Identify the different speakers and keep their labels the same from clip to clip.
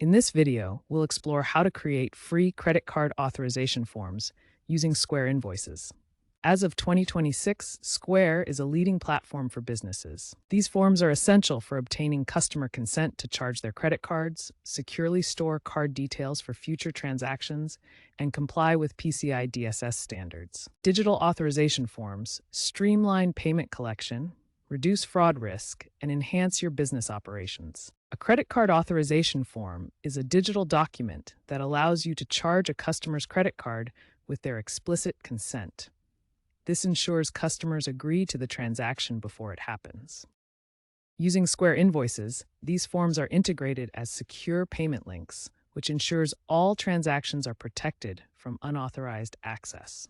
Speaker 1: In this video, we'll explore how to create free credit card authorization forms using Square Invoices. As of 2026, Square is a leading platform for businesses. These forms are essential for obtaining customer consent to charge their credit cards, securely store card details for future transactions, and comply with PCI DSS standards. Digital authorization forms streamline payment collection, reduce fraud risk, and enhance your business operations. A credit card authorization form is a digital document that allows you to charge a customer's credit card with their explicit consent. This ensures customers agree to the transaction before it happens. Using Square Invoices, these forms are integrated as secure payment links, which ensures all transactions are protected from unauthorized access.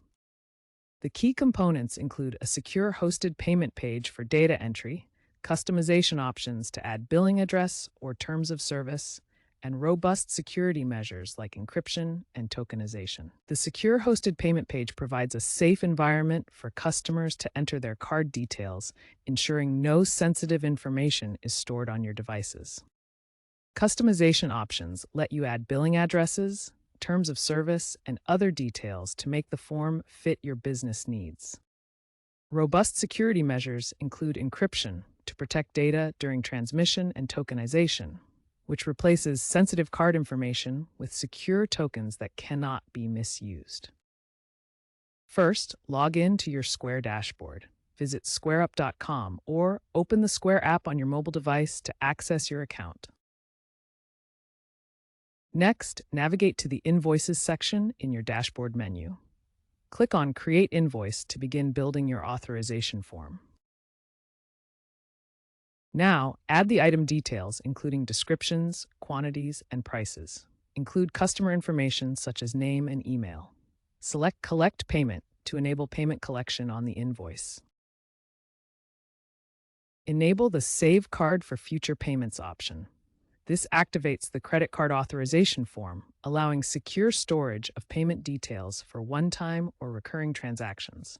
Speaker 1: The key components include a secure hosted payment page for data entry, customization options to add billing address or terms of service, and robust security measures like encryption and tokenization. The secure hosted payment page provides a safe environment for customers to enter their card details, ensuring no sensitive information is stored on your devices. Customization options let you add billing addresses, terms of service, and other details to make the form fit your business needs. Robust security measures include encryption to protect data during transmission and tokenization, which replaces sensitive card information with secure tokens that cannot be misused. First, log in to your Square dashboard. Visit squareup.com or open the Square app on your mobile device to access your account. Next, navigate to the Invoices section in your dashboard menu. Click on Create Invoice to begin building your authorization form. Now, add the item details, including descriptions, quantities, and prices. Include customer information such as name and email. Select Collect Payment to enable payment collection on the invoice. Enable the Save Card for Future Payments option. This activates the credit card authorization form, allowing secure storage of payment details for one-time or recurring transactions.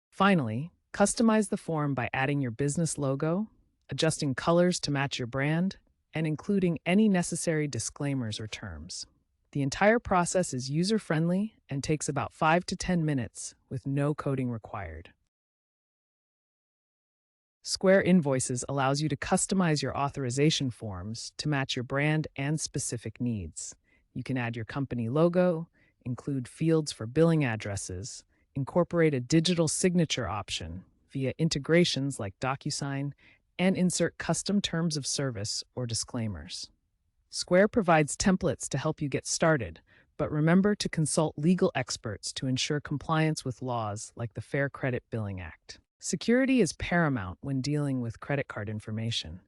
Speaker 1: Finally, customize the form by adding your business logo, adjusting colors to match your brand, and including any necessary disclaimers or terms. The entire process is user-friendly and takes about 5 to 10 minutes with no coding required. Square Invoices allows you to customize your authorization forms to match your brand and specific needs. You can add your company logo, include fields for billing addresses, incorporate a digital signature option via integrations like DocuSign, and insert custom terms of service or disclaimers. Square provides templates to help you get started, but remember to consult legal experts to ensure compliance with laws like the Fair Credit Billing Act. Security is paramount when dealing with credit card information.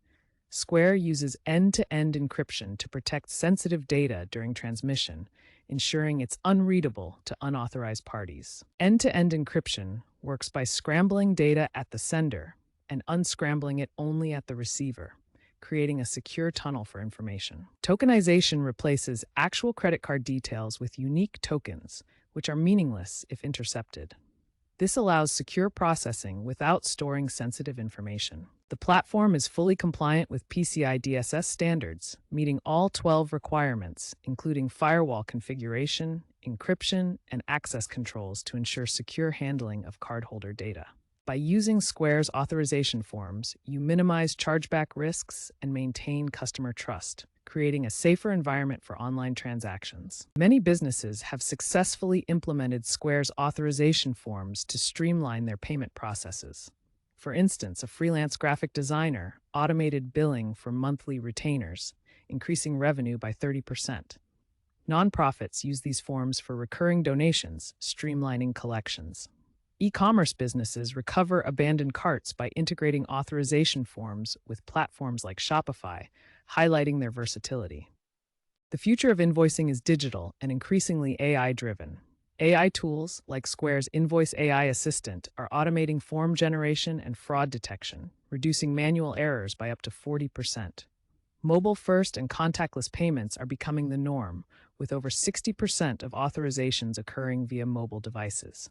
Speaker 1: Square uses end-to-end encryption to protect sensitive data during transmission, ensuring it's unreadable to unauthorized parties. End-to-end encryption works by scrambling data at the sender and unscrambling it only at the receiver, creating a secure tunnel for information. Tokenization replaces actual credit card details with unique tokens, which are meaningless if intercepted. This allows secure processing without storing sensitive information. The platform is fully compliant with PCI DSS standards, meeting all 12 requirements, including firewall configuration, encryption, and access controls to ensure secure handling of cardholder data. By using Square's authorization forms, you minimize chargeback risks and maintain customer trust, creating a safer environment for online transactions. Many businesses have successfully implemented Square's authorization forms to streamline their payment processes. For instance, a freelance graphic designer automated billing for monthly retainers, increasing revenue by 30%. Nonprofits use these forms for recurring donations, streamlining collections. E-commerce businesses recover abandoned carts by integrating authorization forms with platforms like Shopify, highlighting their versatility. The future of invoicing is digital and increasingly AI-driven. AI tools like Square's Invoice AI Assistant are automating form generation and fraud detection, reducing manual errors by up to 40%. Mobile-first and contactless payments are becoming the norm, with over 60% of authorizations occurring via mobile devices.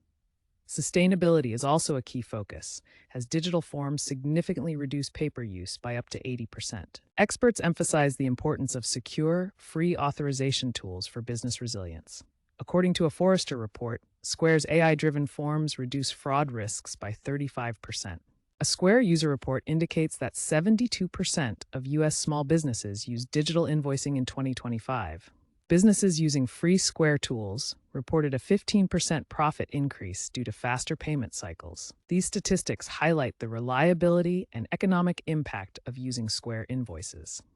Speaker 1: Sustainability is also a key focus, as digital forms significantly reduce paper use by up to 80%. Experts emphasize the importance of secure, free authorization tools for business resilience. According to a Forrester report, Square's AI-driven forms reduce fraud risks by 35%. A Square user report indicates that 72% of U.S. small businesses used digital invoicing in 2025. Businesses using free Square tools reported a 15% profit increase due to faster payment cycles. These statistics highlight the reliability and economic impact of using Square Invoices.